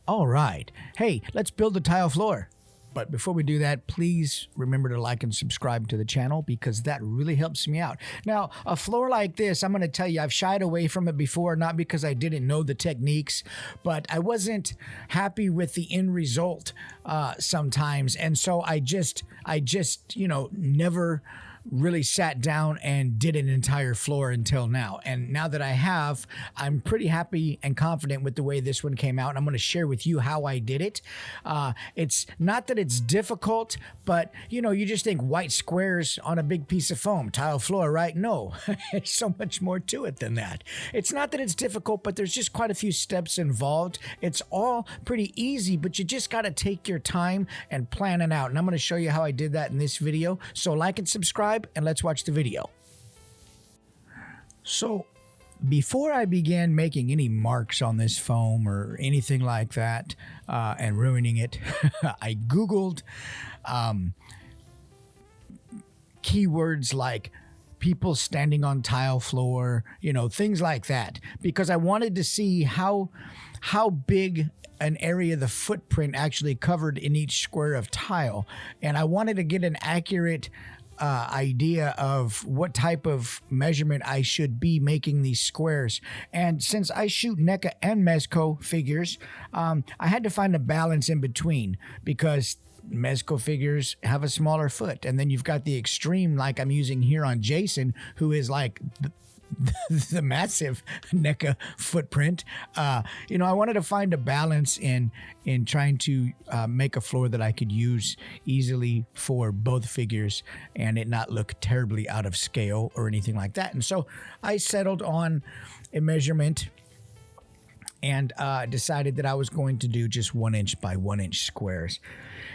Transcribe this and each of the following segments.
All right. Hey, let's build the tile floor. But before we do that, please remember to like and subscribe to the channel because that really helps me out. Now, a floor like this, I'm going to tell you, I've shied away from it before, not because I didn't know the techniques, but I wasn't happy with the end result sometimes. And so I just, never really sat down and did an entire floor until now. And now that I have, I'm pretty happy and confident with the way this one came out. And I'm going to share with you how I did it. It's not that it's difficult, but you just think white squares on a big piece of foam, tile floor, right? No, there's so much more to it than that. It's not that it's difficult, but there's just quite a few steps involved. It's all pretty easy, but you just got to take your time and plan it out. And I'm going to show you how I did that in this video. So like and subscribe, and let's watch the video. So before I began making any marks on this foam or anything like that and ruining it, I Googled keywords like people standing on tile floor, things like that, because I wanted to see how big an area the footprint actually covered in each square of tile. And I wanted to get an accurate idea of what type of measurement I should be making these squares. And since I shoot NECA and Mezco figures, I had to find a balance in between because Mezco figures have a smaller foot. And then you've got the extreme like I'm using here on Jason, who is like the massive NECA footprint. I wanted to find a balance in trying to make a floor that I could use easily for both figures and it not look terribly out of scale or anything like that. And so I settled on a measurement and decided that I was going to do just 1 inch by 1 inch squares.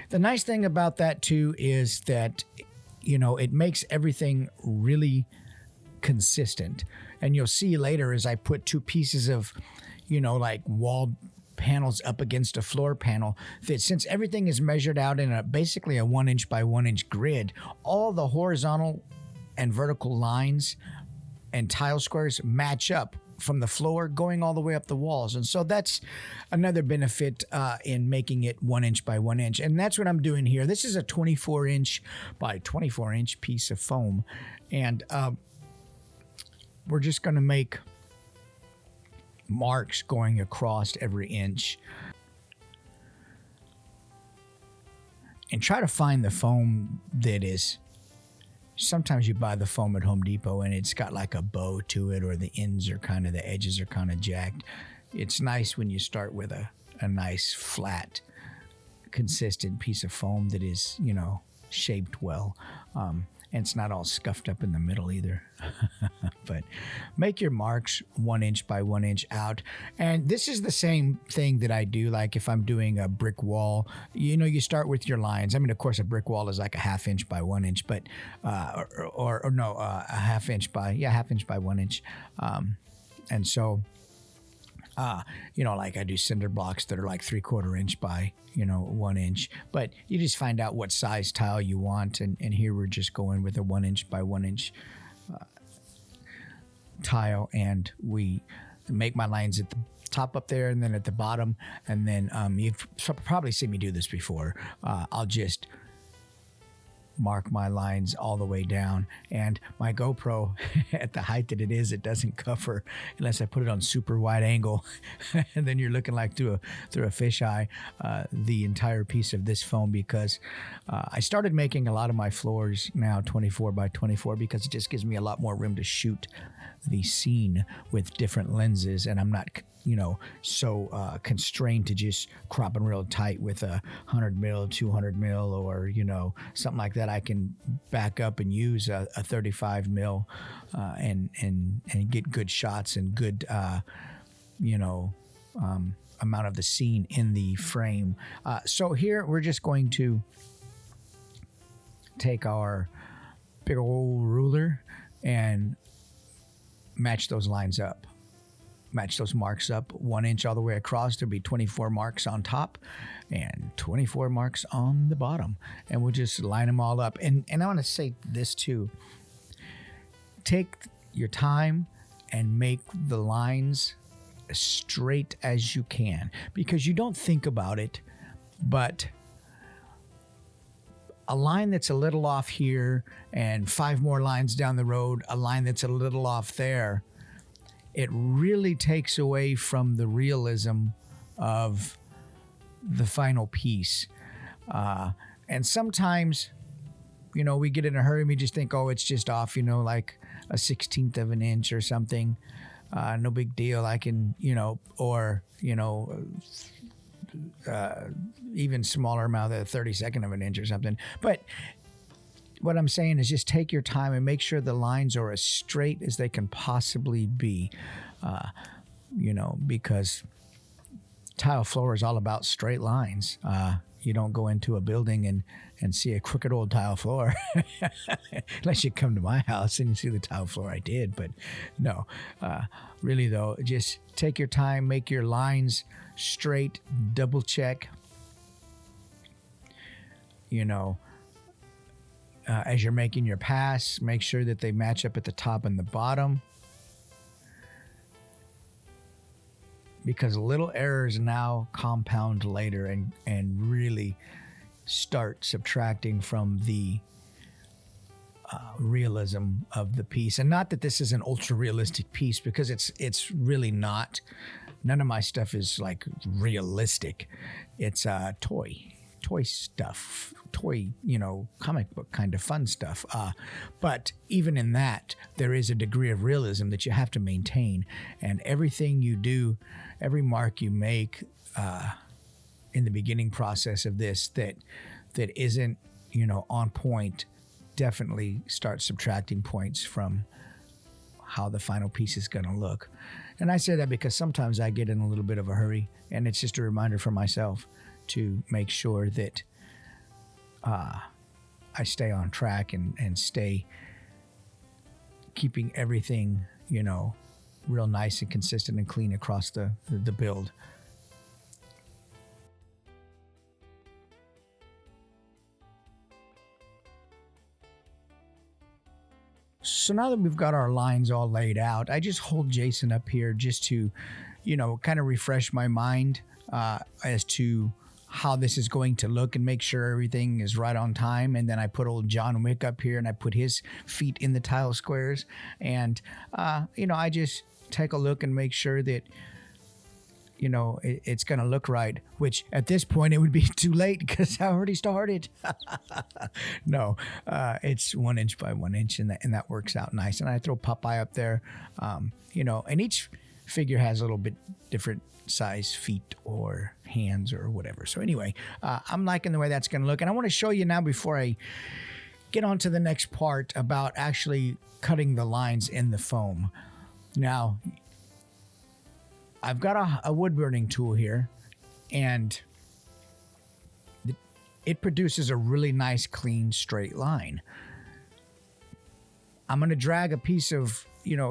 The nice thing about that too is that, it makes everything really consistent. And you'll see later as I put two pieces of, like wall panels up against a floor panel, that since everything is measured out in basically a 1 inch by 1 inch grid, all the horizontal and vertical lines and tile squares match up from the floor going all the way up the walls. And so that's another benefit in making it 1 inch by 1 inch. And that's what I'm doing here. This is a 24 inch by 24 inch piece of foam. And we're just going to make marks going across every inch and try to find the foam that is, sometimes you buy the foam at Home Depot and it's got like a bow to it or the ends are the edges are kind of jacked. It's nice when you start with a nice flat consistent piece of foam that is, shaped well. And it's not all scuffed up in the middle either. But make your marks 1 inch by 1 inch out. And this is the same thing that I do. Like if I'm doing a brick wall, you start with your lines. I mean, of course, a brick wall is like a 1/2 inch by 1 inch, but, a 1/2 inch by, 1/2 inch by 1 inch. And so, like I do cinder blocks that are like 3/4 inch by, 1 inch, but you just find out what size tile you want. And here we're just going with a 1 inch by 1 inch tile. And we make my lines at the top up there and then at the bottom. And then you've probably seen me do this before. I'll just mark my lines all the way down, and my GoPro at the height that it is, it doesn't cover unless I put it on super wide angle and then you're looking like through a fisheye the entire piece of this foam, because I started making a lot of my floors now 24 by 24 because it just gives me a lot more room to shoot the scene with different lenses, and I'm not so constrained to just cropping real tight with a 100 mil, 200 mil, or something like that. I can back up and use a 35 mil and get good shots and good amount of the scene in the frame. So here we're just going to take our big old ruler and match those lines up. Match those marks up 1 inch all the way across. There'll be 24 marks on top and 24 marks on the bottom. And we'll just line them all up. And I want to say this too. Take your time and make the lines as straight as you can, because you don't think about it, but a line that's a little off here and 5 more lines down the road, a line that's a little off there, it really takes away from the realism of the final piece. And sometimes, we get in a hurry and we just think, oh, it's just off, like a 1/16 of an inch or something. No big deal. I can, or, even smaller amount, a 32nd of an inch or something. But what I'm saying is just take your time and make sure the lines are as straight as they can possibly be, because tile floor is all about straight lines. You don't go into a building and see a crooked old tile floor unless you come to my house and you see the tile floor I did. But no, really though, just take your time, make your lines straight, double check, as you're making your pass, make sure that they match up at the top and the bottom, because little errors now compound later and really start subtracting from the realism of the piece. And not that this is an ultra realistic piece, because it's really not. None of my stuff is like realistic. It's toy stuff, comic book kind of fun stuff. But even in that, there is a degree of realism that you have to maintain. And everything you do, every mark you make in the beginning process of this that isn't, on point, definitely start subtracting points from how the final piece is going to look. And I say that because sometimes I get in a little bit of a hurry, and it's just a reminder for myself to make sure that I stay on track and stay keeping everything, real nice and consistent and clean across the build. So now that we've got our lines all laid out, I just hold Jason up here just to, kind of refresh my mind as to how this is going to look and make sure everything is right on time. And then I put old John Wick up here and I put his feet in the tile squares. And, I just take a look and make sure that, it's going to look right, which at this point it would be too late because I already started. No, it's 1 inch by 1 inch, and that works out nice. And I throw Popeye up there, and each figure has a little bit different size feet or hands or whatever. So anyway, I'm liking the way that's going to look. And I want to show you now, before I get on to the next part, about actually cutting the lines in the foam. Now, I've got a wood burning tool here, and it produces a really nice, clean, straight line. I'm going to drag a piece of,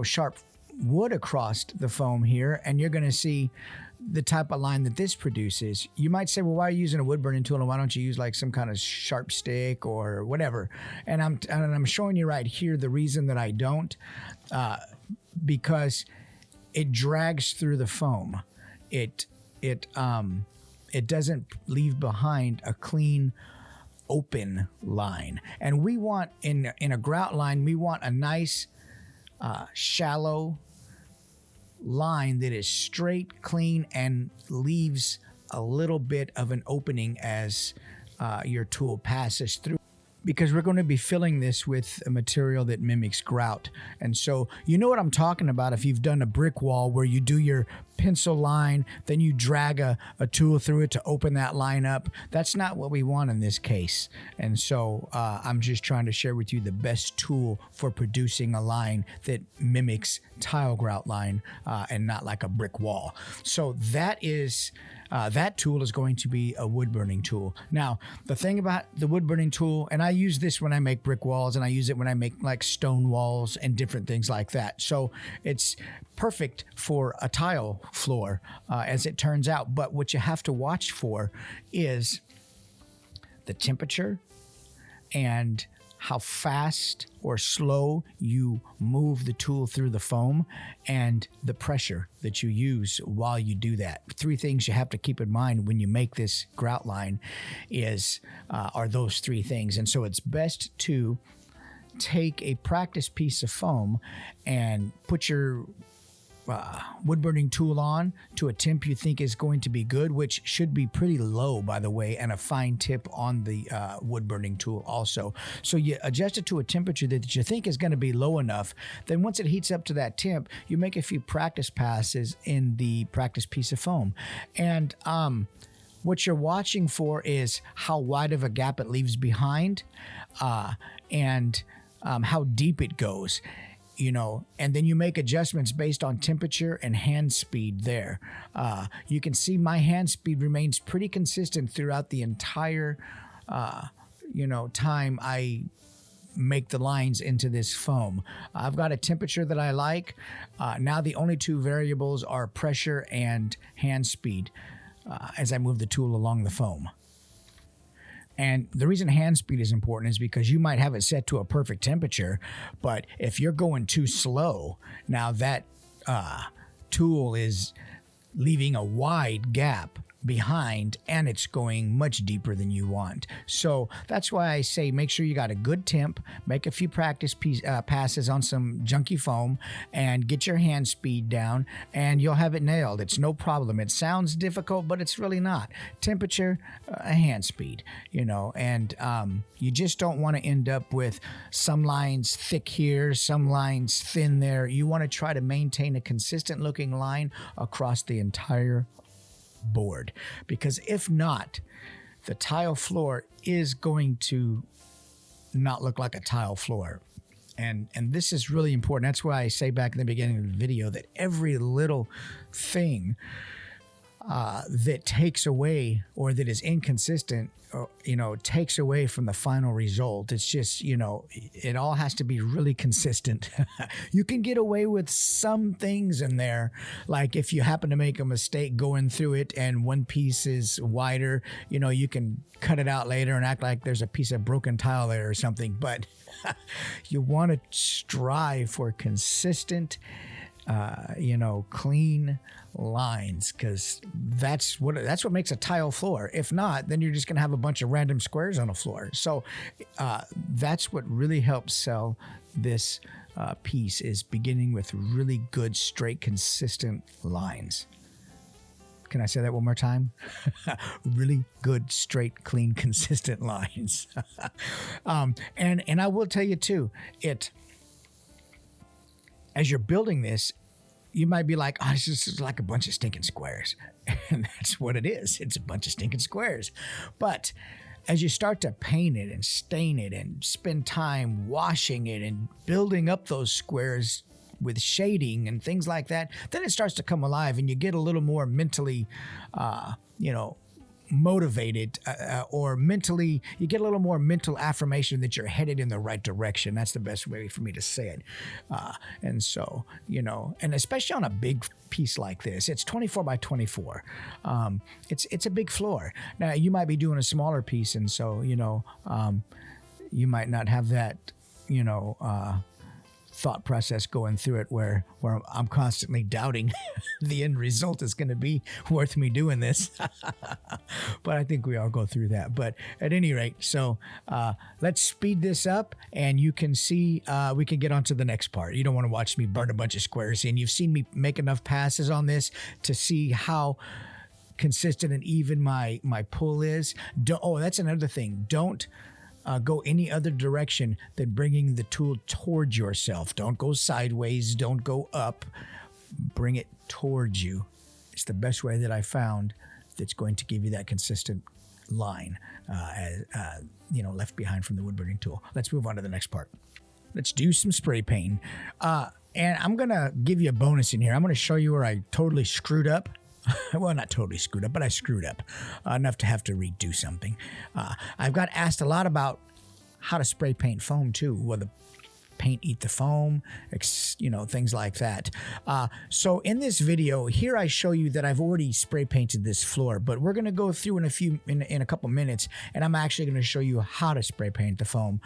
sharp wood across the foam here, and you're going to see the type of line that this produces. You might say, well, why are you using a wood burning tool, and why don't you use like some kind of sharp stick or whatever? And I'm showing you right here the reason that I don't, because it drags through the foam. It doesn't leave behind a clean, open line. And we want, in a grout line, we want a nice, shallow line that is straight, clean, and leaves a little bit of an opening as your tool passes through, because we're going to be filling this with a material that mimics grout. And so you know what I'm talking about if you've done a brick wall where you do your pencil line, then you drag a tool through it to open that line up. That's not what we want in this case. And so I'm just trying to share with you the best tool for producing a line that mimics tile grout line and not like a brick wall. So that tool is going to be a wood burning tool. Now, the thing about the wood burning tool, and I use this when I make brick walls, and I use it when I make like stone walls and different things like that. So it's perfect for a tile floor, as it turns out. But what you have to watch for is the temperature and how fast or slow you move the tool through the foam, and the pressure that you use while you do that. 3 things you have to keep in mind when you make this grout line are those 3 things. And so it's best to take a practice piece of foam and put your wood burning tool on to a temp you think is going to be good, which should be pretty low, by the way, and a fine tip on the wood burning tool also. So you adjust it to a temperature that you think is going to be low enough. Then once it heats up to that temp, you make a few practice passes in the practice piece of foam. And what you're watching for is how wide of a gap it leaves behind, and how deep it goes. And then you make adjustments based on temperature and hand speed there. You can see my hand speed remains pretty consistent throughout the entire, time I make the lines into this foam. I've got a temperature that I like. Now the only 2 variables are pressure and hand speed as I move the tool along the foam. And the reason hand speed is important is because you might have it set to a perfect temperature, but if you're going too slow, now that tool is leaving a wide gap behind, and it's going much deeper than you want. So that's why I say make sure you got a good temp, make a few practice passes on some junky foam, and get your hand speed down, and you'll have it nailed. It's no problem. It sounds difficult, but it's really not. Temperature, hand speed, and you just don't want to end up with some lines thick here, some lines thin there. You want to try to maintain a consistent looking line across the entire board, because if not, the tile floor is going to not look like a tile floor. And this is really important. That's why I say back in the beginning of the video that every little thing that takes away or that is inconsistent, takes away from the final result. It's just, it all has to be really consistent. You can get away with some things in there, like if you happen to make a mistake going through it and one piece is wider, you can cut it out later and act like there's a piece of broken tile there or something. But you want to strive for consistent, clean lines, because that's what makes a tile floor. If not, then you're just going to have a bunch of random squares on a floor. So that's what really helps sell this piece, is beginning with really good, straight, consistent lines. Can I say that one more time? Really good, straight, clean, consistent lines. And I will tell you too, as you're building this, you might be like, oh, this is like a bunch of stinking squares. And that's what it is. It's a bunch of stinking squares. But as you start to paint it and stain it and spend time washing it and building up those squares with shading and things like that, then it starts to come alive and you get a little more mentally, motivated, or mentally, you get a little more mental affirmation that you're headed in the right direction. That's the best way for me to say it. And so, and especially on a big piece like this, it's 24 by 24. It's a big floor. Now you might be doing a smaller piece, and so, you might not have that, thought process going through it where I'm constantly doubting the end result is going to be worth me doing this. But I think we all go through that. But at any rate, so let's speed this up, and you can see we can get on to the next part. You don't want to watch me burn a bunch of squares in. You've seen me make enough passes on this to see how consistent and even my pull is. That's another thing. Don't go any other direction than bringing the tool towards yourself. Don't go sideways. Don't go up. Bring it towards you. It's the best way that I found that's going to give you that consistent line, left behind from the wood burning tool. Let's move on to the next part. Let's do some spray painting. And I'm going to give you a bonus in here. I'm going to show you where I totally screwed up. Well, not totally screwed up, but I screwed up enough to have to redo something. I've got asked a lot about how to spray paint foam too. Well, paint eat the foam, things like that. So in this video here, I show you that I've already spray painted this floor, but we're going to go through in a couple minutes, and I'm actually going to show you how to spray paint the foam.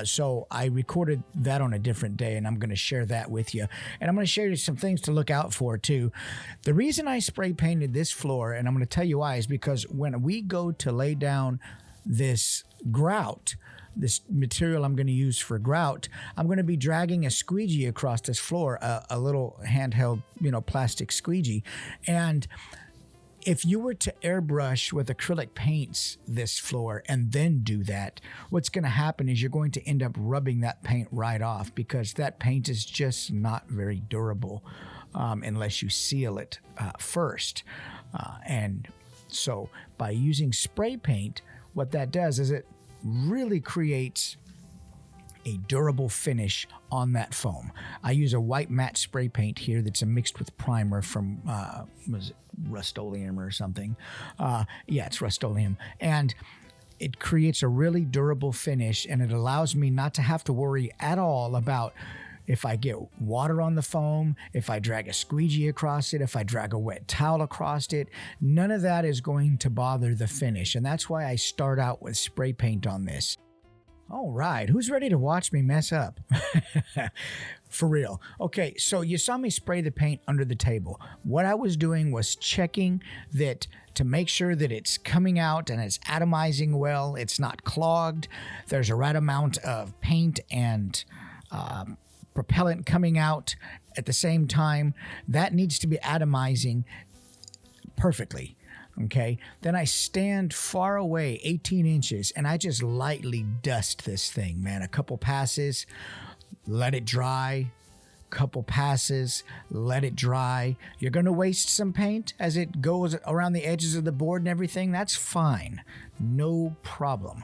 So I recorded that on a different day, and I'm going to share that with you. And I'm going to share you some things to look out for too. The reason I spray painted this floor, and I'm going to tell you why, is because when we go to lay down this grout, this material I'm going to use for grout, I'm going to be dragging a squeegee across this floor, a little handheld, plastic squeegee. And if you were to airbrush with acrylic paints this floor and then do that, what's going to happen is you're going to end up rubbing that paint right off, because that paint is just not very durable unless you seal it first. And so by using spray paint, what that does is it really creates a durable finish on that foam. I use a white matte spray paint here that's mixed with primer from, was it Rust-Oleum or something? Yeah, it's Rust-Oleum. And it creates a really durable finish, and it allows me not to have to worry at all about if I get water on the foam, if I drag a squeegee across it, if I drag a wet towel across it. None of that is going to bother the finish, and that's why I start out with spray paint on this. All right, who's ready to watch me mess up? For real. Okay, so you saw me spray the paint under the table. What I was doing was checking that to make sure that it's coming out and it's atomizing well, it's not clogged, there's a right amount of paint and propellant coming out at the same time. That needs to be atomizing perfectly. Okay, then I stand far away 18 inches and I just lightly dust this thing, man. A couple passes, let it dry. Couple passes, let it dry. You're going to waste some paint as it goes around the edges of the board and everything. That's fine. No problem.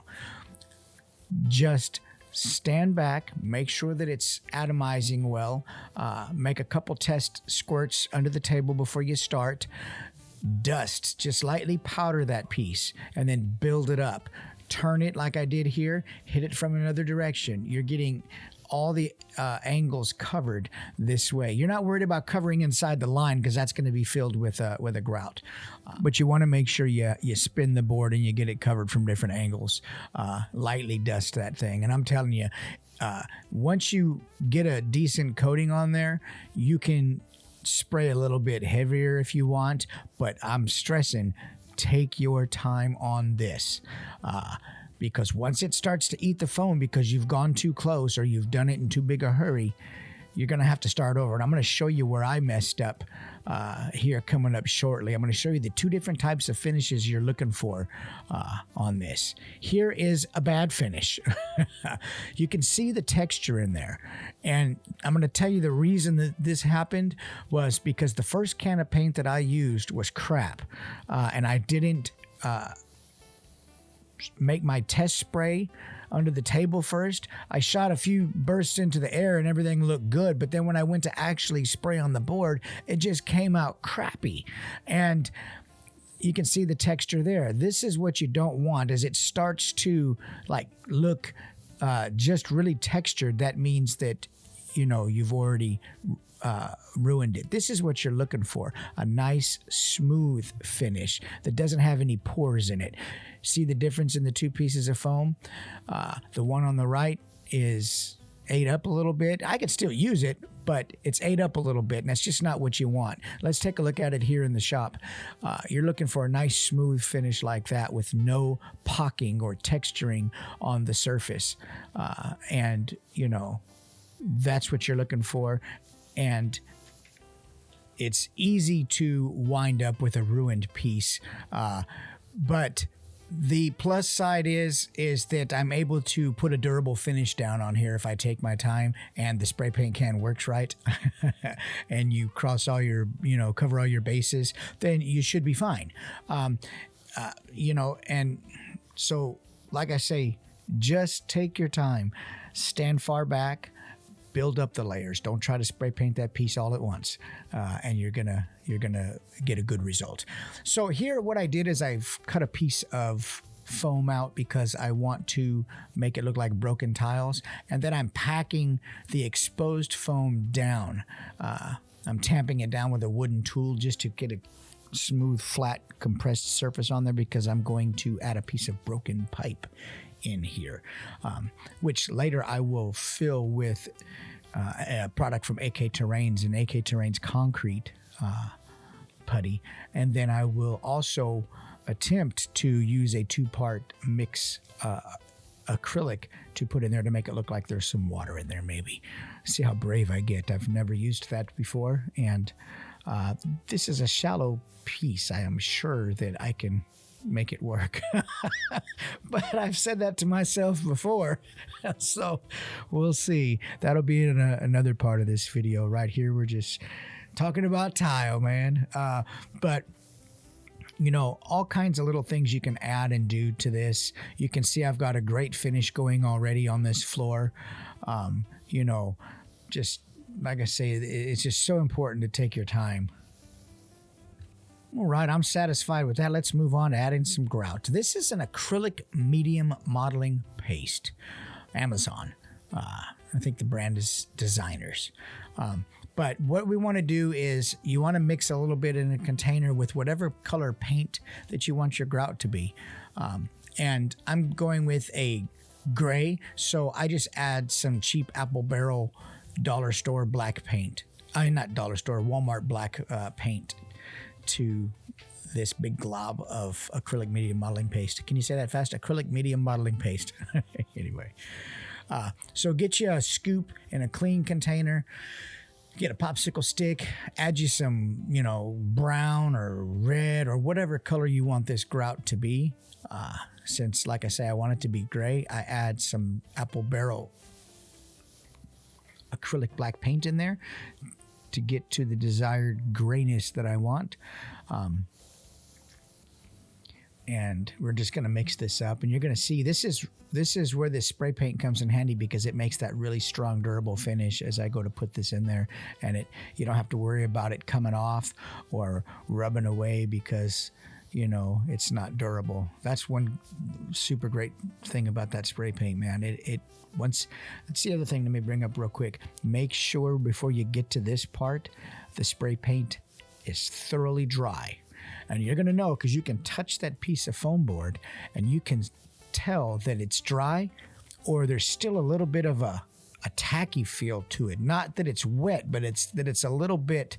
Just stand back, make sure that it's atomizing well, make a couple test squirts under the table before you start. Dust, just lightly powder that piece and then build it up. Turn it like I did here, hit it from another direction. You're getting all the angles covered this way. You're not worried about covering inside the line, because that's going to be filled with a grout. But you want to make sure you spin the board and you get it covered from different angles. Lightly dust that thing. And I'm telling you, once you get a decent coating on there, you can spray a little bit heavier if you want, but I'm stressing, take your time on this. Because once it starts to eat the foam because you've gone too close or you've done it in too big a hurry, you're going to have to start over. And I'm going to show you where I messed up here coming up shortly. I'm going to show you the two different types of finishes you're looking for on this. Here is a bad finish. You can see the texture in there. And I'm going to tell you the reason that this happened was because the first can of paint that I used was crap. And I didn't make my test spray under the table first. I shot a few bursts into the air and everything looked good, but then when I went to actually spray on the board, it just came out crappy. And you can see the texture there. This is what you don't want. As it starts to look just really textured, that means that you've already ruined it. This is what you're looking for, a nice smooth finish that doesn't have any pores in it. See the difference in the two pieces of foam? The one on the right is ate up a little bit. I could still use it, but it's ate up a little bit, and that's just not what you want. Let's take a look at it here in the shop. You're looking for a nice smooth finish like that with no pocking or texturing on the surface. And that's what you're looking for. And it's easy to wind up with a ruined piece. But the plus side is that I'm able to put a durable finish down on here if I take my time and the spray paint can works right and you cross all your, cover all your bases, then you should be fine. And so, like I say, just take your time, stand far back, build up the layers. Don't try to spray paint that piece all at once, and you're gonna get a good result. So here, what I did is I've cut a piece of foam out because I want to make it look like broken tiles. And then I'm packing the exposed foam down. I'm tamping it down with a wooden tool just to get a smooth, flat, compressed surface on there because I'm going to add a piece of broken pipe in here, which later I will fill with a product from AK Terrains and AK Terrains concrete putty. And then I will also attempt to use a 2-part mix acrylic to put in there to make it look like there's some water in there, maybe. See how brave I get. I've never used that before, and this is a shallow piece. I am sure that I can make it work. But I've said that to myself before, so we'll see. That'll be in another part of this video. Right here, we're just talking about tile, man. But you know, all kinds of little things you can add and do to this. You can see I've got a great finish going already on this floor. You know, just like I say, it's just so important to take your time. All right, I'm satisfied with that. Let's move on to adding some grout. This is an acrylic medium modeling paste. Amazon. I think the brand is Designers. But what we want to do is you want to mix a little bit in a container with whatever color paint that you want your grout to be. And I'm going with a gray, so I just add some cheap Apple Barrel dollar store black paint. Not dollar store, Walmart black paint to this big glob of acrylic medium modeling paste. Can you say that fast? Acrylic medium modeling paste. Anyway, so get you a scoop in a clean container. Get a popsicle stick, add you some, you know, brown or red or whatever color you want this grout to be. Since, like I say, I want it to be gray, I add some Apple Barrel acrylic black paint in there to get to the desired grayness that I want. And we're just going to mix this up, and you're going to see this is where this spray paint comes in handy because it makes that really strong, durable finish as I go to put this in there, and you don't have to worry about it coming off or rubbing away because, you know, it's not durable. That's one super great thing about that spray paint, man. That's the other thing. Let me bring up real quick. Make sure before you get to this part, the spray paint is thoroughly dry. And you're going to know because you can touch that piece of foam board and you can tell that it's dry or there's still a little bit of a tacky feel to it. Not that it's wet, but it's a little bit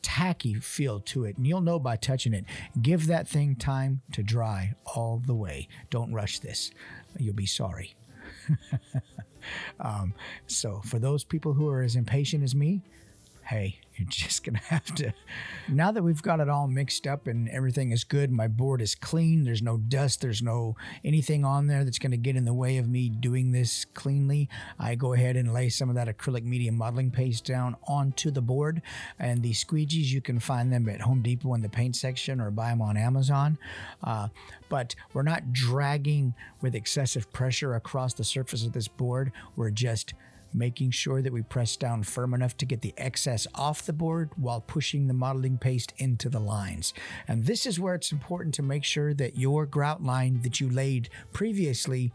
tacky feel to it. And you'll know by touching it. Give that thing time to dry all the way. Don't rush this. You'll be sorry. So for those people who are as impatient as me, hey, you're just going to have to. Now that we've got it all mixed up and everything is good, my board is clean, there's no dust, there's no anything on there that's going to get in the way of me doing this cleanly, I go ahead and lay some of that acrylic medium modeling paste down onto the board. And the squeegees, you can find them at Home Depot in the paint section or buy them on Amazon. But we're not dragging with excessive pressure across the surface of this board. We're just making sure that we press down firm enough to get the excess off the board while pushing the modeling paste into the lines. And this is where it's important to make sure that your grout line that you laid previously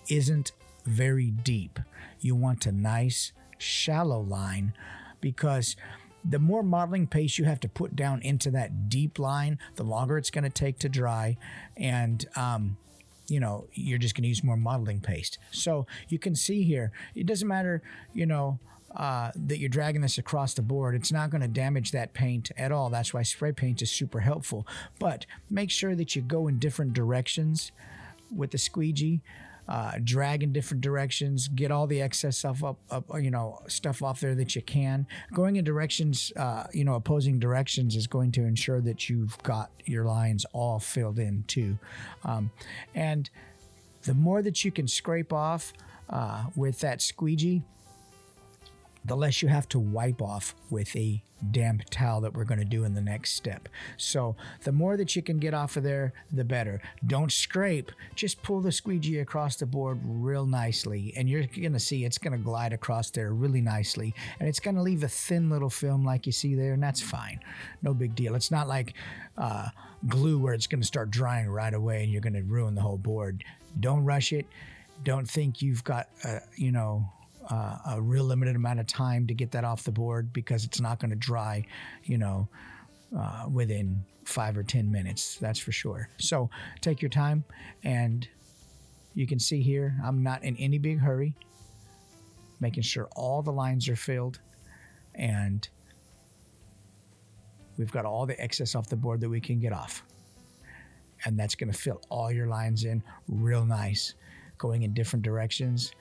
isn't very deep. You want a nice shallow line because the more modeling paste you have to put down into that deep line, the longer it's going to take to dry. And you know, you're just going to use more modeling paste. So you can see here, it doesn't matter, you know, that you're dragging this across the board. It's not going to damage that paint at all. That's why spray paint is super helpful. But make sure that you go in different directions with the squeegee. Drag in different directions, get all the excess stuff stuff off there that you can. Going in directions, opposing directions is going to ensure that you've got your lines all filled in too. And the more that you can scrape off with that squeegee, the less you have to wipe off with a damp towel that we're going to do in the next step. So the more that you can get off of there, the better. Don't scrape, just pull the squeegee across the board real nicely, and you're going to see it's going to glide across there really nicely, and it's going to leave a thin little film like you see there, and that's fine. No big deal. It's not like glue where it's going to start drying right away and you're going to ruin the whole board. Don't rush it. Don't think you've got, a real limited amount of time to get that off the board, because it's not going to dry, within 5 or 10 minutes. That's for sure. So take your time, and you can see here, I'm not in any big hurry, making sure all the lines are filled, and we've got all the excess off the board that we can get off. And that's going to fill all your lines in real nice, going in different directions.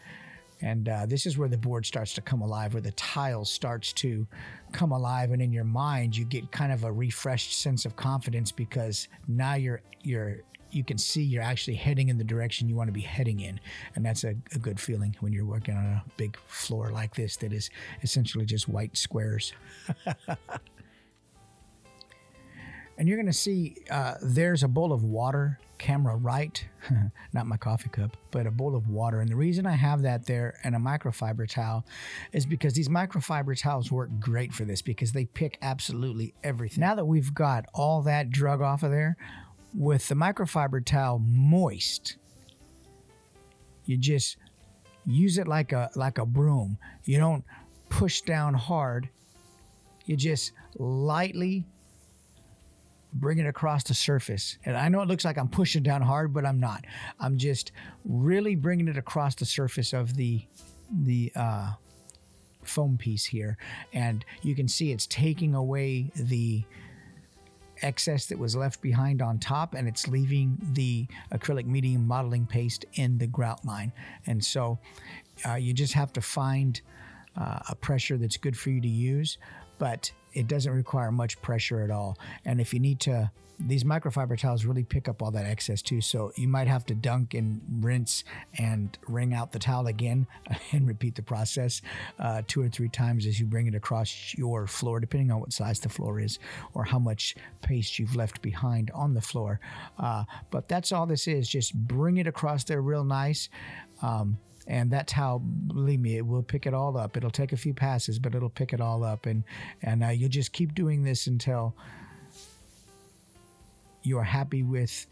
And this is where the board starts to come alive, where the tile starts to come alive, and in your mind you get kind of a refreshed sense of confidence, because now you can see you're actually heading in the direction you want to be heading in, and that's a good feeling when you're working on a big floor like this that is essentially just white squares. And you're going to see there's a bowl of water, camera right, not my coffee cup, but a bowl of water. And the reason I have that there and a microfiber towel is because these microfiber towels work great for this, because they pick absolutely everything. Now that we've got all that drug off of there, with the microfiber towel moist, you just use it like a broom. You don't push down hard. You just lightly bring it across the surface. And I know it looks like I'm pushing down hard, but I'm not. I'm just really bringing it across the surface of the foam piece here. And you can see it's taking away the excess that was left behind on top, and it's leaving the acrylic medium modeling paste in the grout line. And so you just have to find a pressure that's good for you to use, but it doesn't require much pressure at all. And if you need to, these microfiber towels really pick up all that excess too. So you might have to dunk and rinse and wring out the towel again and repeat the process 2 or 3 times as you bring it across your floor, depending on what size the floor is or how much paste you've left behind on the floor. But that's all this is. Just bring it across there real nice. And that towel, believe me, it will pick it all up. It'll take a few passes, but it'll pick it all up. And you'll just keep doing this until you're happy with,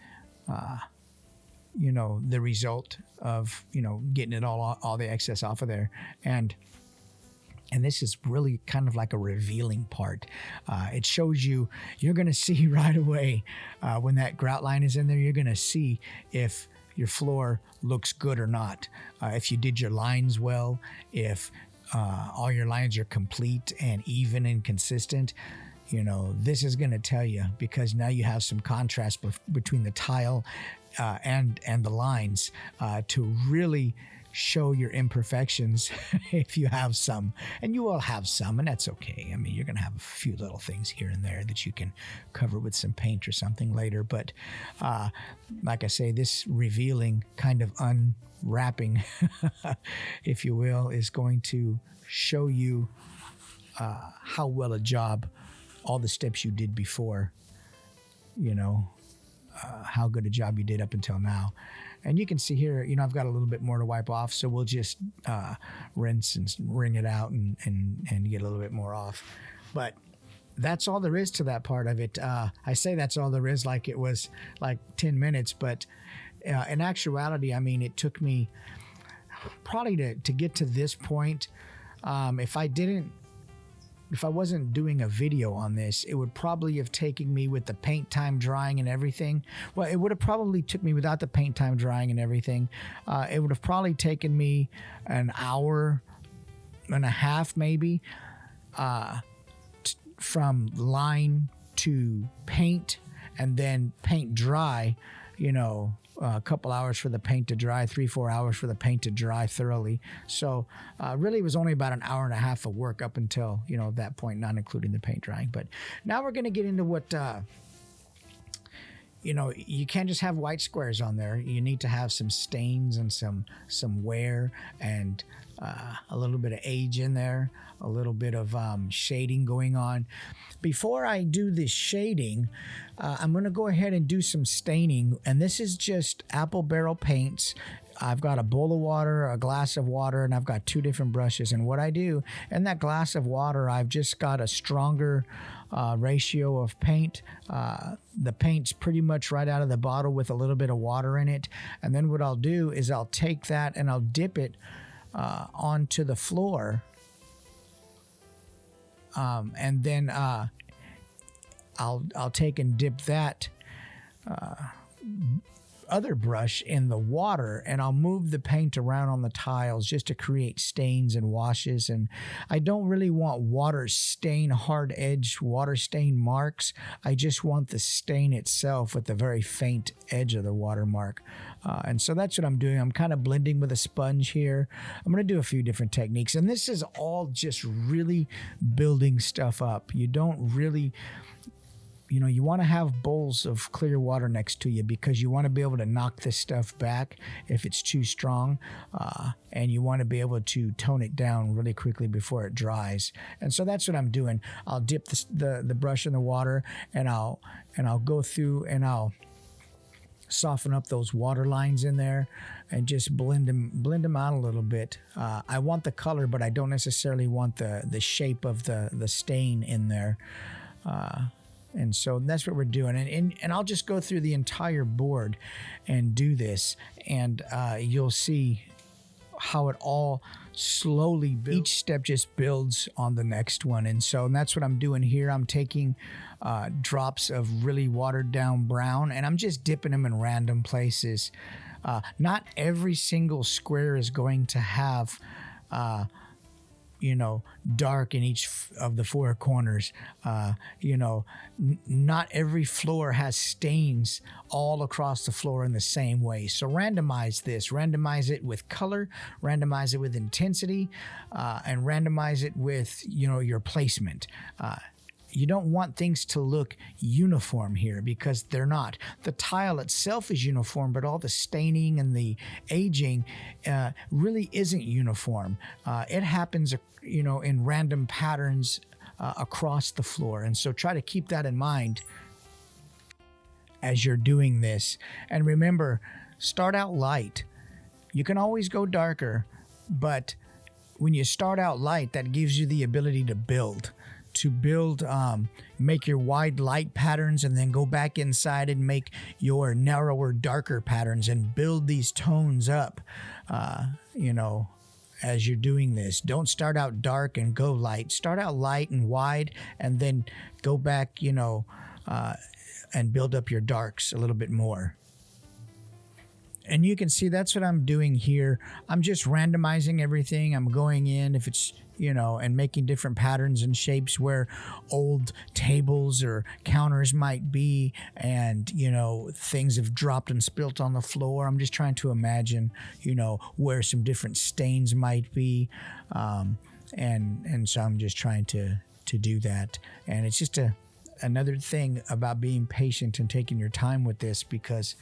the result of, getting it all the excess off of there. And this is really kind of like a revealing part. It shows you're going to see right away when that grout line is in there, you're going to see if your floor looks good or not. If you did your lines well, if all your lines are complete and even and consistent, this is going to tell you, because now you have some contrast between the tile and the lines to really show your imperfections if you have some, and you will have some, and that's okay. I mean, you're going to have a few little things here and there that you can cover with some paint or something later. But like I say, this revealing kind of unwrapping, if you will, is going to show you how well a job, all the steps you did before, how good a job you did up until now. And you can see here, I've got a little bit more to wipe off, so we'll just rinse and wring it out and get a little bit more off. But that's all there is to that part of it. I say that's all there is like it was like 10 minutes, but in actuality, I mean, it took me probably to get to this point. If I wasn't doing a video on this, it would probably have taken me with the paint time drying and everything. Well, it would have probably took me without the paint time drying and everything. It would have probably taken me an hour and a half maybe from line to paint, and then paint dry, a couple hours for the paint to dry, 3-4 hours for the paint to dry thoroughly. So really it was only about an hour and a half of work up until, that point, not including the paint drying. But now we're going to get into what, you can't just have white squares on there. You need to have some stains and some wear and a little bit of age in there, a little bit of shading going on. Before I do this shading, I'm going to go ahead and do some staining, and this is just apple barrel paints. I've got a bowl of water, a glass of water, and I've got 2 different brushes. And what I do in that glass of water, I've just got a stronger ratio of paint. The paint's pretty much right out of the bottle with a little bit of water in it. And then what I'll do is I'll take that and I'll dip it onto the floor. And then I'll take and dip that other brush in the water, and I'll move the paint around on the tiles just to create stains and washes. And I don't really want water stain, hard edge water stain marks. I just want the stain itself with the very faint edge of the watermark. And so that's what I'm doing. I'm kind of blending with a sponge here. I'm going to do a few different techniques, and this is all just really building stuff up. You don't really... you want to have bowls of clear water next to you because you want to be able to knock this stuff back if it's too strong, and you want to be able to tone it down really quickly before it dries. And so that's what I'm doing. I'll dip the brush in the water, and I'll go through and I'll soften up those water lines in there and just blend them out a little bit. I want the color, but I don't necessarily want the shape of the stain in there. And so that's what we're doing. And I'll just go through the entire board and do this. And you'll see how it all slowly builds. Each step just builds on the next one. And that's what I'm doing here. I'm taking drops of really watered down brown, and I'm just dipping them in random places. Not every single square is going to have... dark in each of the 4 corners. Not every floor has stains all across the floor in the same way. So randomize this. Randomize it with color, randomize it with intensity, and randomize it with, your placement. You don't want things to look uniform here because they're not. The tile itself is uniform, but all the staining and the aging really isn't uniform. It happens, in random patterns across the floor. And so try to keep that in mind as you're doing this. And remember, start out light. You can always go darker, but when you start out light, that gives you the ability to build. Make your wide light patterns and then go back inside and make your narrower, darker patterns and build these tones up, as you're doing this. Don't start out dark and go light. Start out light and wide and then go back, and build up your darks a little bit more. And you can see that's what I'm doing here. I'm just randomizing everything. I'm going in if it's, and making different patterns and shapes where old tables or counters might be, and, things have dropped and spilt on the floor. I'm just trying to imagine, where some different stains might be. And so I'm just trying to do that. And it's just another thing about being patient and taking your time with this, because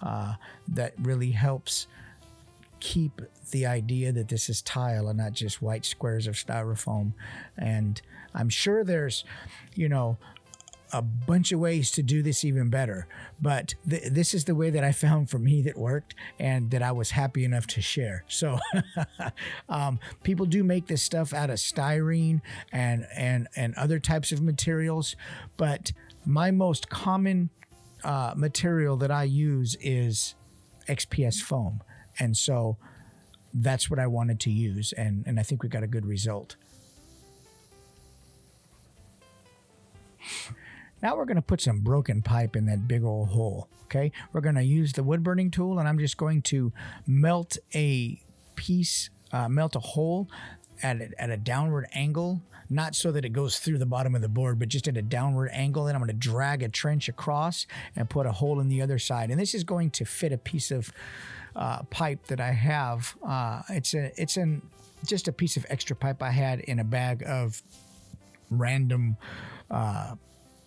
that really helps keep the idea that this is tile and not just white squares of styrofoam. And I'm sure there's, a bunch of ways to do this even better, but this is the way that I found for me that worked and that I was happy enough to share. So people do make this stuff out of styrene and other types of materials, but my most common material that I use is XPS foam. And so that's what I wanted to use, and I think we got a good result. Now we're going to put some broken pipe in that big old hole, okay? We're going to use the wood burning tool, and I'm just going to melt a hole at a downward angle, not so that it goes through the bottom of the board, but just at a downward angle. Then I'm going to drag a trench across and put a hole in the other side. And this is going to fit a piece of pipe that I have. It's just a piece of extra pipe I had in a bag of random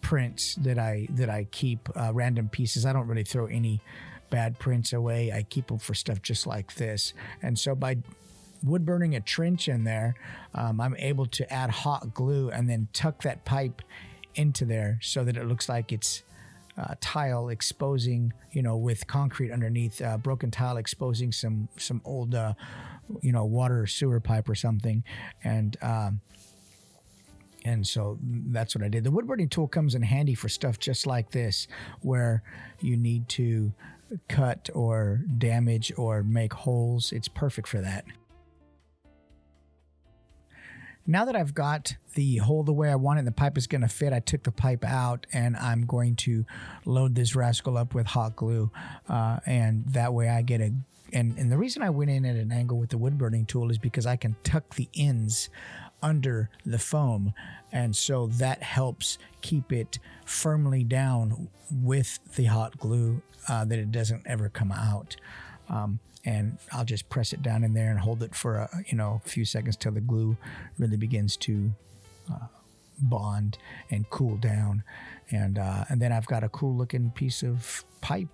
prints that I keep, random pieces. I don't really throw any bad prints away. I keep them for stuff just like this. And so by wood burning a trench in there, I'm able to add hot glue and then tuck that pipe into there so that it looks like it's tile exposing, with concrete underneath, broken tile exposing some old, water or sewer pipe or something. And so that's what I did. The wood burning tool comes in handy for stuff just like this, where you need to cut or damage or make holes. It's perfect for that. Now that I've got the hole the way I want it and the pipe is going to fit, I took the pipe out and I'm going to load this rascal up with hot glue. And that way I get and the reason I went in at an angle with the wood burning tool is because I can tuck the ends under the foam, and so that helps keep it firmly down with the hot glue, that it doesn't ever come out. And I'll just press it down in there and hold it for a few seconds till the glue really begins to bond and cool down, and then I've got a cool looking piece of pipe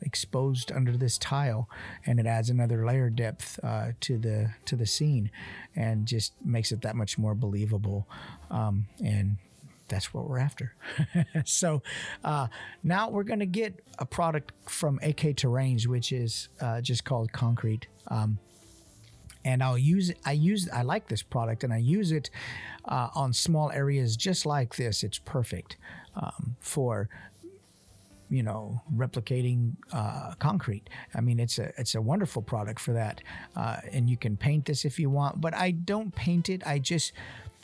exposed under this tile, and it adds another layer depth to the scene and just makes it that much more believable, and that's what we're after. So now we're going to get a product from AK Terrains, which is just called Concrete, and I'll use it. I like this product, and I use it on small areas just like this. It's perfect for replicating concrete. I mean, it's a wonderful product for that. And you can paint this if you want, but I don't paint it. I just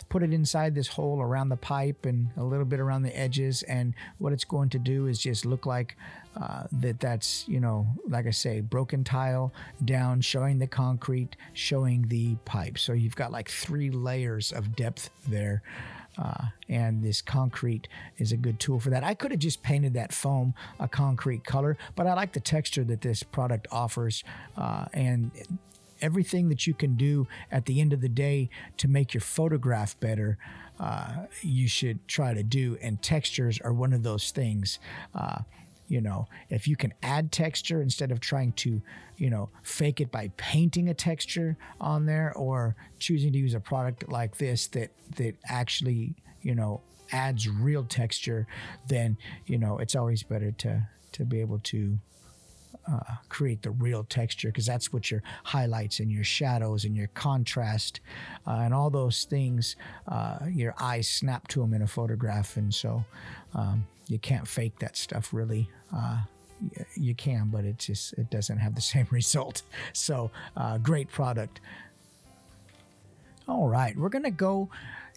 put it inside this hole around the pipe and a little bit around the edges. And what it's going to do is just look like that's, like I say, broken tile down, showing the concrete, showing the pipe. So you've got like 3 layers of depth there. And this concrete is a good tool for that. I could have just painted that foam a concrete color, but I like the texture that this product offers, and everything that you can do at the end of the day to make your photograph better, you should try to do, and textures are one of those things. If you can add texture instead of trying to, fake it by painting a texture on there, or choosing to use a product like this that actually, adds real texture, then, it's always better to be able to create the real texture, because that's what your highlights and your shadows and your contrast and all those things, your eyes snap to them in a photograph. And so you can't fake that stuff really. You can, but it doesn't have the same result. So great product. All right, we're gonna go.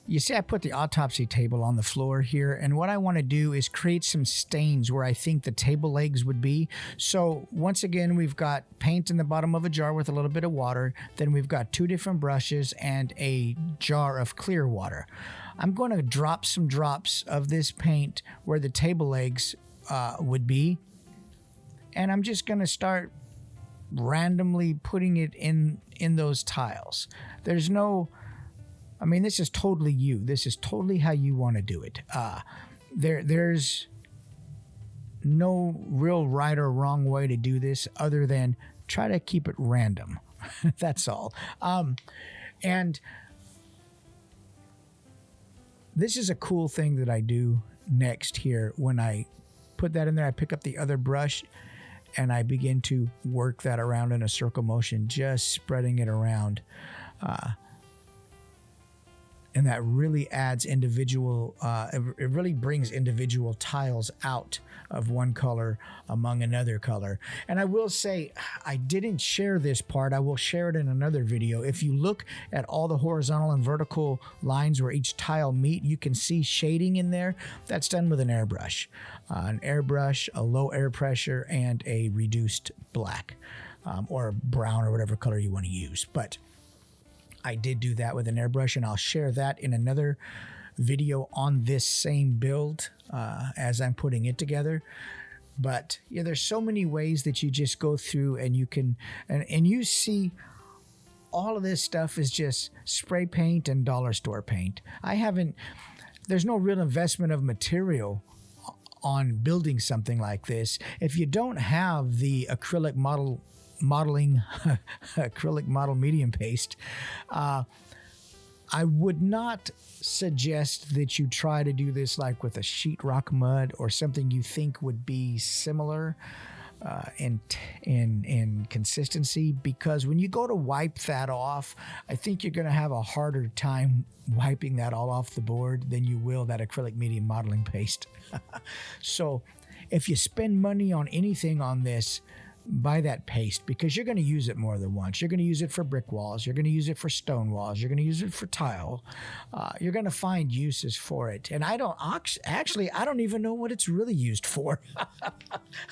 You see, I put the autopsy table on the floor here, and what I want to do is create some stains where I think the table legs would be. So once again, we've got paint in the bottom of a jar with a little bit of water. Then we've got 2 different brushes and a jar of clear water. I'm going to drop some drops of this paint where the table legs would be, and I'm just going to start randomly putting it in those tiles. There's no... this is totally you. This is totally how you want to do it. There's no real right or wrong way to do this other than try to keep it random. That's all. And this is a cool thing that I do next here. When I put that in there, I pick up the other brush and I begin to work that around in a circle motion, just spreading it around. And that really adds individual, it really brings individual tiles out of one color among another color. And I will say, I didn't share this part. I will share it in another video. If you look at all the horizontal and vertical lines where each tile meet, you can see shading in there. That's done with an airbrush. An airbrush, a low air pressure, and a reduced black or brown or whatever color you want to use. But I did do that with an airbrush, and I'll share that in another video on this same build as I'm putting it together. But yeah, there's so many ways that you just go through and you can, and you see all of this stuff is just spray paint and dollar store paint. there's no real investment of material on building something like this. If you don't have the acrylic modeling acrylic model medium paste, I would not suggest that you try to do this like with a sheetrock mud or something you think would be similar in consistency, because when you go to wipe that off, I think you're going to have a harder time wiping that all off the board than you will that acrylic medium modeling paste. So if you spend money on anything on this, buy that paste, because you're going to use it more than once. You're going to use it for brick walls. You're going to use it for stone walls. You're going to use it for tile. You're going to find uses for it. And I don't even know what it's really used for.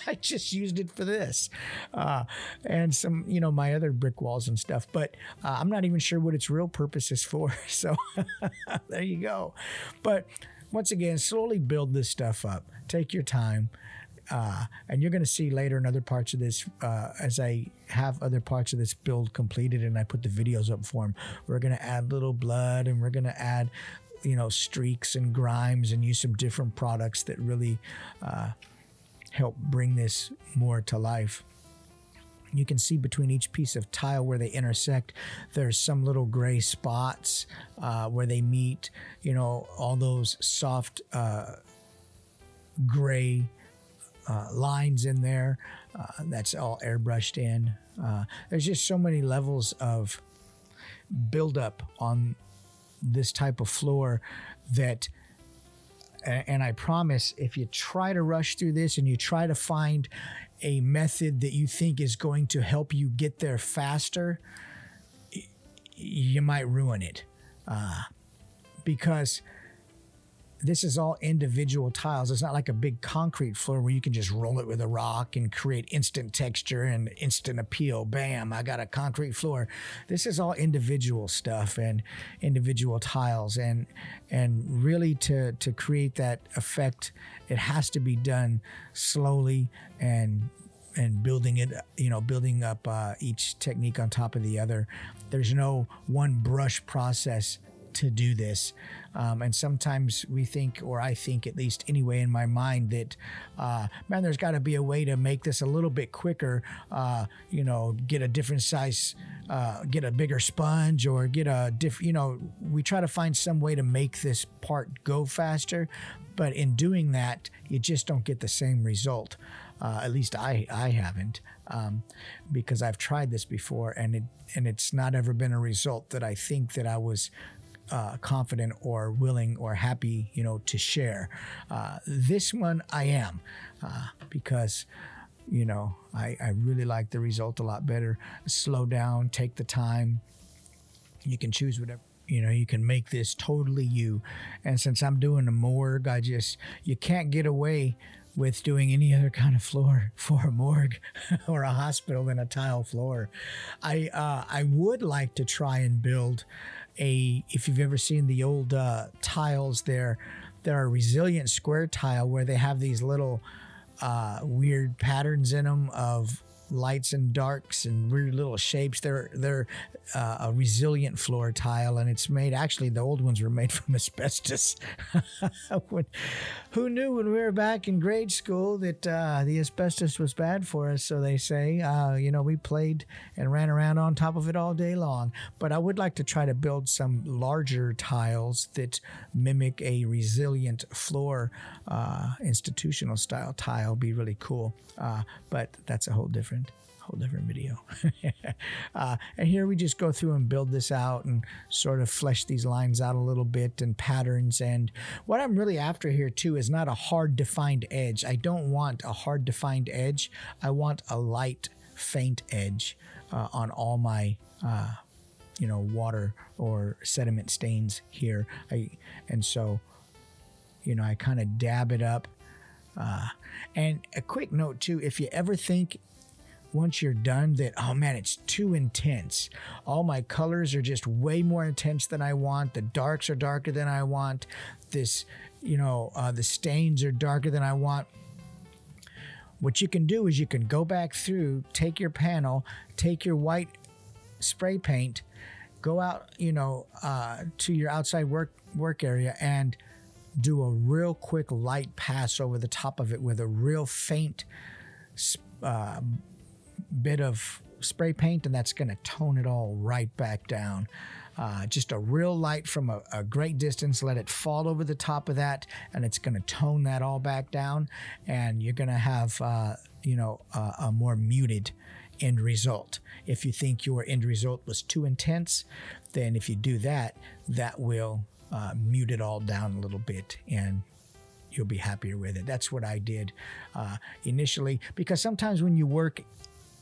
I just used it for this and some, my other brick walls and stuff. But I'm not even sure what its real purpose is for. So there you go. But once again, slowly build this stuff up. Take your time. And you're going to see later in other parts of this, as I have other parts of this build completed and I put the videos up for them, we're going to add little blood, and we're going to add, streaks and grimes, and use some different products that really help bring this more to life. You can see between each piece of tile where they intersect, there's some little gray spots where they meet, all those soft gray lines in there. That's all airbrushed in. There's just so many levels of buildup on this type of floor that, and I promise, if you try to rush through this and you try to find a method that you think is going to help you get there faster, you might ruin it, because this is all individual tiles. It's not like a big concrete floor where you can just roll it with a rock and create instant texture and instant appeal. Bam, I got a concrete floor. This is all individual stuff and individual tiles. And really to create that effect, it has to be done slowly and building it, building up each technique on top of the other. There's no one brush process to do this. And sometimes we think, or I think at least anyway in my mind, that, man, there's got to be a way to make this a little bit quicker, get a different size, get a bigger sponge, or get a different, we try to find some way to make this part go faster. But in doing that, you just don't get the same result. At least I haven't, because I've tried this before, and it's not ever been a result that I think that I was confident or willing or happy, to share. This one I am, because, I really like the result a lot better. Slow down, take the time. You can choose whatever. You can make this totally you. And since I'm doing a morgue, you can't get away with doing any other kind of floor for a morgue or a hospital than a tile floor. I would like to try and build if you've ever seen the old tiles, there are a resilient square tile where they have these little weird patterns in them of lights and darks and weird little shapes. They're a resilient floor tile, and it's made, actually the old ones were made from asbestos. Who knew when we were back in grade school that the asbestos was bad for us, so they say. We played and ran around on top of it all day long. But I would like to try to build some larger tiles that mimic a resilient floor, institutional style tile. Be really cool. But that's a whole different video. And here we just go through and build this out and sort of flesh these lines out a little bit and patterns. And what I'm really after here too is not a hard defined edge. I don't want a hard defined edge. I want a light faint edge on all my water or sediment stains here. So I kind of dab it up. And a quick note too, if you ever think once you're done that, oh man, it's too intense, all my colors are just way more intense than I want, the darks are darker than I want, this, the stains are darker than I want, what you can do is you can go back through, take your panel, take your white spray paint, go out, to your outside work area and do a real quick light pass over the top of it with a real faint bit of spray paint, and that's going to tone it all right back down. Just a real light from a great distance, let it fall over the top of that, and it's going to tone that all back down, and you're going to have a more muted end result. If you think your end result was too intense, then if you do that, that will mute it all down a little bit, and you'll be happier with it. That's what I did initially, because sometimes when you work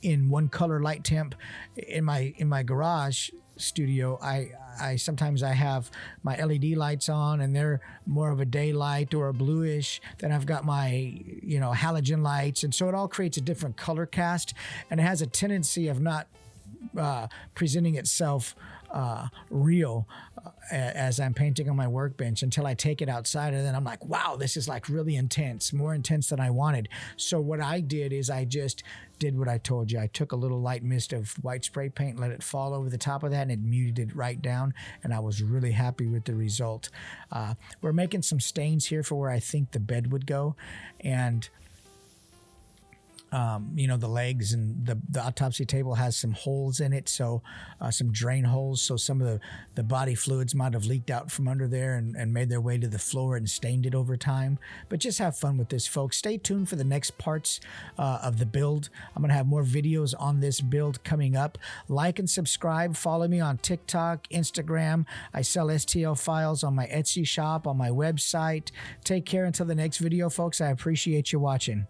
in one color light temp in my garage studio, I sometimes I have my LED lights on and they're more of a daylight or a bluish. Then I've got my halogen lights, and so it all creates a different color cast, and it has a tendency of not presenting itself real as I'm painting on my workbench until I take it outside, and then I'm like, wow, this is like really intense, more intense than I wanted. So what I did is I just did what I told you. I took a little light mist of white spray paint, let it fall over the top of that, and it muted it right down, and I was really happy with the result. We're making some stains here for where I think the bed would go, and the legs and the autopsy table has some holes in it, so some drain holes, so some of the body fluids might have leaked out from under there and made their way to the floor and stained it over time. But just have fun with this, folks. Stay tuned for the next parts of the build. I'm going to have more videos on this build coming up. Like and subscribe. Follow me on TikTok, Instagram. I sell STL files on my Etsy shop, on my website. Take care until the next video, folks. I appreciate you watching.